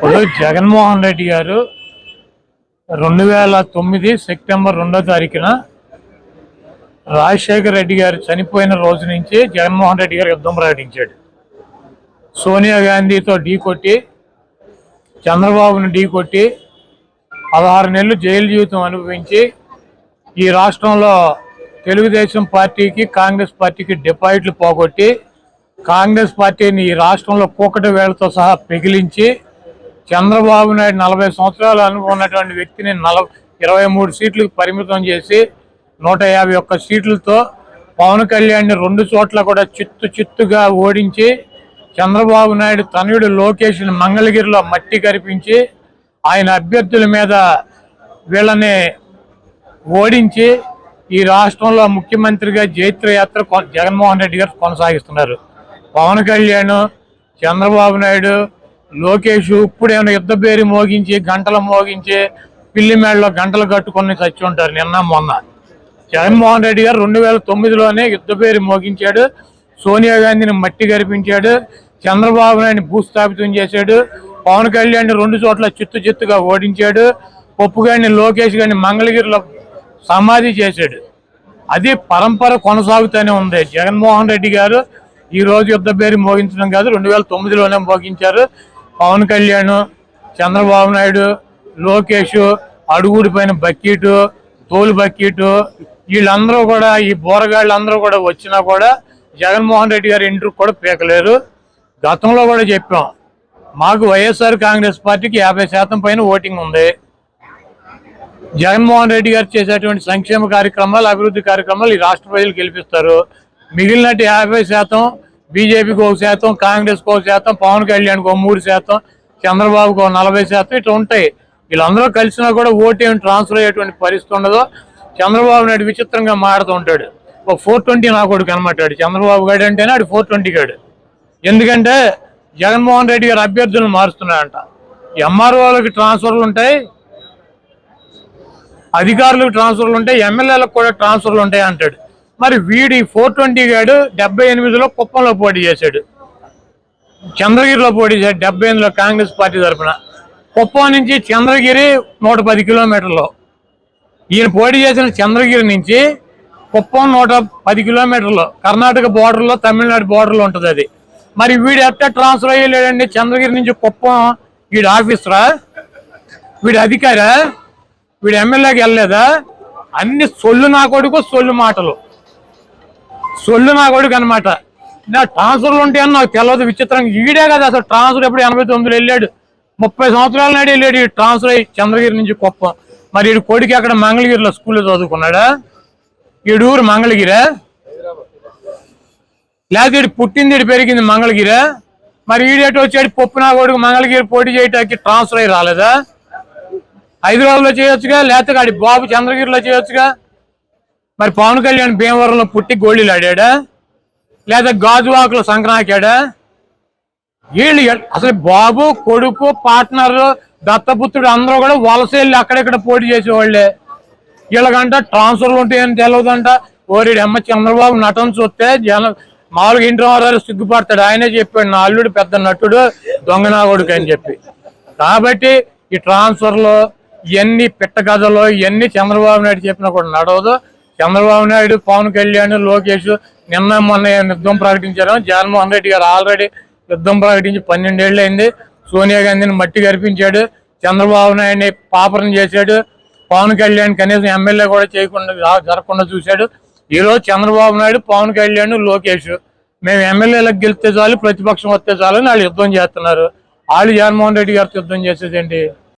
ఇప్పుడు జగన్మోహన్ రెడ్డి గారు 2009 సెప్టెంబర్ 2వ తారీఖున రాజశేఖర్ రెడ్డి గారు చనిపోయిన రోజు నుంచి జగన్మోహన్ రెడ్డి గారు యుద్ధం ప్రకటించాడు. సోనియా గాంధీతో ఢీకొట్టి, చంద్రబాబును ఢీకొట్టి 16 నెలలు జైలు జీవితం అనుభవించి ఈ రాష్ట్రంలో తెలుగుదేశం పార్టీకి, కాంగ్రెస్ పార్టీకి డిపాజిట్లు పోగొట్టి, కాంగ్రెస్ పార్టీని ఈ రాష్ట్రంలో కూకటి వేళ్లతో సహా పెగిలించి, చంద్రబాబు నాయుడు 40 సంవత్సరాలు అనుభవం ఉన్నటువంటి వ్యక్తిని 23 సీట్లకు పరిమితం చేసి 151 సీట్లతో పవన్ కళ్యాణ్ని 2 చోట్ల కూడా చిత్తుగా ఓడించి, చంద్రబాబు నాయుడు తనయుడు లోకేష్ని మంగళగిరిలో మట్టి కరిపించి ఆయన అభ్యర్థుల మీద వీళ్ళని ఓడించి ఈ రాష్ట్రంలో ముఖ్యమంత్రిగా జైత్రయాత్ర జగన్మోహన్ రెడ్డి గారు కొనసాగిస్తున్నారు. పవన్ కళ్యాణ్, చంద్రబాబు నాయుడు, లోకేష్ ఇప్పుడేమైనా యుద్ధ పేరు మోగించి, గంటలు మోగించి, పిల్లి మేడలో గంటలు కట్టుకొని చచ్చి ఉంటారు నిన్న మొన్న. జగన్మోహన్ రెడ్డి గారు 2009లోనే యుద్ధ పేరు మోగించాడు, సోనియా గాంధీని మట్టి గరిపించాడు, చంద్రబాబు నాయుడిని భూస్థాపితం చేశాడు, పవన్ కళ్యాణ్ 2 చోట్ల చిత్తుగా ఓడించాడు, పప్పు గారిని, లోకేష్ గారిని మంగళగిరిలో సమాధి చేశాడు. అది పరంపర కొనసాగుతూనే ఉంది. జగన్మోహన్ రెడ్డి గారు ఈ రోజు యుద్ధ పేరు మోగించడం కాదు, 2009లోనే మోగించారు. పవన్ కళ్యాణ్, చంద్రబాబు నాయుడు, లోకేష్, అడుగుడి పైన బక్కీటు, తోలు బక్కీటు, వీళ్ళందరూ కూడా, ఈ బోరగాళ్ళందరూ కూడా వచ్చినా కూడా జగన్మోహన్ రెడ్డి గారి ఇంటికి కూడా పీకలేరు. గతంలో కూడా చెప్పాం, మాకు వైఎస్ఆర్ కాంగ్రెస్ పార్టీకి 50% పైన ఓటింగ్ ఉంది. జగన్మోహన్ రెడ్డి గారు చేసేటువంటి సంక్షేమ కార్యక్రమాలు, అభివృద్ధి కార్యక్రమాలు ఈ రాష్ట్ర ప్రజలు గెలిపిస్తారు. మిగిలినట్టు 50% బీజేపీకి 1%, కాంగ్రెస్కి 1%, పవన్ కళ్యాణ్కి 3%, చంద్రబాబుకి 40% ఇట్లా ఉంటాయి. వీళ్ళందరూ కలిసినా కూడా ఓటు ఏమి ట్రాన్స్ఫర్ అయ్యేటువంటి పరిస్థితి ఉండదు. చంద్రబాబు నాయుడు విచిత్రంగా మాడుతూ ఉంటాడు. ఒక 420 నా కొడుకు అనమాటాడు చంద్రబాబు గారు అంటేనే ఆడు 420 గాడు. ఎందుకంటే జగన్మోహన్ రెడ్డి గారు అభ్యర్థులను మారుస్తున్నాడంట. ఎంఆర్ఓలకు ట్రాన్స్ఫర్లు ఉంటాయి, అధికారులకు ట్రాన్స్ఫర్లు ఉంటాయి, ఎమ్మెల్యేలకు కూడా ట్రాన్స్ఫర్లు ఉంటాయి అంటాడు. మరి వీడి 420 గాడు 78లో కుప్పంలో పోటీ చేశాడు, చంద్రగిరిలో పోటీ చేశాడు 78లో కాంగ్రెస్ పార్టీ తరఫున. కుప్పం నుంచి చంద్రగిరి 110 కిలోమీటర్లు. ఈయన పోటీ చేసిన చంద్రగిరి నుంచి కుప్పం 110 కిలోమీటర్లు, కర్ణాటక బోర్డర్లో, తమిళనాడు బోర్డర్లో ఉంటుంది అది. మరి వీడు ఎట్లా ట్రాన్స్ఫర్ అయ్యలేడండి? చంద్రగిరి నుంచి కుప్పం వీడు ఆఫీసరా, వీడి అధికారా, వీడు ఎమ్మెల్యేకి వెళ్ళలేదా? అన్ని సొల్లు నా కొడుకు, సొల్లు మాటలు, సొల్లు నా కొడుకు అనమాట. నా ట్రాన్స్ఫర్లు ఉంటాయని నాకు తెలియదు. విచిత్రంగా ఈడే కదా అసలు ట్రాన్స్ఫర్ ఎప్పుడు 89లో వెళ్ళాడు, 30 సంవత్సరాల నాడు వెళ్ళాడు ఈ ట్రాన్స్ఫర్ అయ్యి చంద్రగిరి నుంచి కుప్పం. మరి వీడి కొడుకు అక్కడ మంగళగిరిలో స్కూల్లో చదువుకున్నాడా? వీడు ఊరు మంగళగిరా, లేకపోతే వీడు పుట్టింది, వీడు పెరిగింది మంగళగిరా? మరి ఈడేటో వచ్చాడు పప్పు నా కొడుకు మంగళగిరి పోటీ చేయడానికి ట్రాన్స్ఫర్ అయ్యి రాలేదా? హైదరాబాద్లో చేయొచ్చుగా, లేకపోతే ఆడి బాబు చంద్రగిరిలో చేయొచ్చుగా. మరి పవన్ కళ్యాణ్ భీమవరంలో పుట్టి గోళీలు ఆడాడా, లేదా గాజువాకలో సంక్రాంతాడా? వీళ్ళు అసలు బాబు, కొడుకు, పార్ట్నర్, దత్తపుత్రుడు అందరూ కూడా వలస వెళ్ళి అక్కడెక్కడ పోటీ చేసేవాళ్లే. వీళ్ళకంట ట్రాన్స్ఫర్లు ఉంటాయని తెలియదంట. ఓరిడి అమ్మ చంద్రబాబు నటన చూస్తే మామూలుగా ఇంటి వారు సిగ్గుపడతాడు. ఆయనే చెప్పాడు, నా అల్లుడు పెద్ద నటుడు, దొంగనా కొడుకు అని చెప్పి. కాబట్టి ఈ ట్రాన్స్ఫర్లు ఇవన్నీ పిట్ట కథలు, ఇవన్నీ చంద్రబాబు నాయుడు చెప్పినా కూడా నడవదు. చంద్రబాబు నాయుడు, పవన్ కళ్యాణ్, లోకేష్ నిన్న మొన్న యుద్ధం ప్రకటించారు. జగన్మోహన్ రెడ్డి గారు ఆల్రెడీ యుద్ధం ప్రకటించి 12 ఏళ్ళు అయింది. సోనియా గాంధీని మట్టి కరిపించాడు, చంద్రబాబు నాయుడిని పాపరం చేశాడు, పవన్ కళ్యాణ్ కనీసం ఎమ్మెల్యే కూడా జరగకుండా చూశాడు. ఈరోజు చంద్రబాబు నాయుడు, పవన్ కళ్యాణ్, లోకేష్ మేము ఎమ్మెల్యేలకు గెలిస్తే చాలు, ప్రతిపక్షం వస్తే చాలు అని వాళ్ళు యుద్ధం చేస్తున్నారు. వాళ్ళు జగన్మోహన్ రెడ్డి గారితో యుద్ధం చేసేదేంటి?